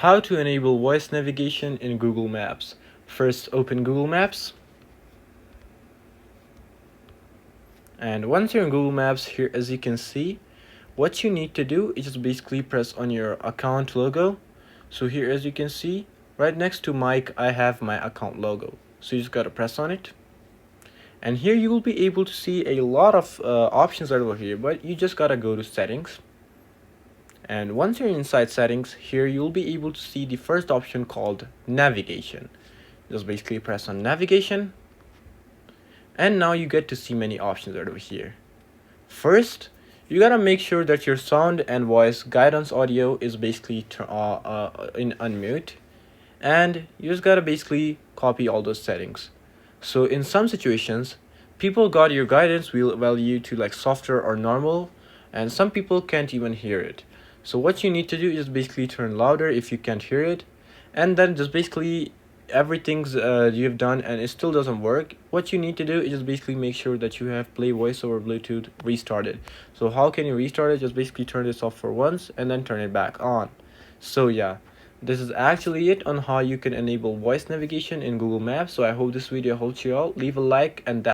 How to enable voice navigation in Google Maps. First, open Google Maps. And once you're in Google Maps, here as you can see, what you need to do is just basically press on your account logo. So here as you can see, right next to Mike, I have my account logo. So you just gotta press on it. And here you will be able to see a lot of options over here, but you just gotta go to settings. And once you're inside settings, here you'll be able to see the first option called navigation. Just basically press on navigation. And now you get to see many options over here. First, you gotta make sure that your sound and voice guidance audio is basically in unmute. And you just gotta basically copy all those settings. So in some situations, people got your guidance value to like softer or normal, and some people can't even hear it. So what you need to do is basically turn louder if you can't hear it, and then just basically everything's you've done and it still doesn't work. What you need to do is just basically make sure that you have play voice over Bluetooth restarted. So how can you restart it? Just basically turn this off for once and then turn it back on. So yeah, this is actually it on how you can enable voice navigation in Google Maps. So I hope this video helped you out. Leave a like and that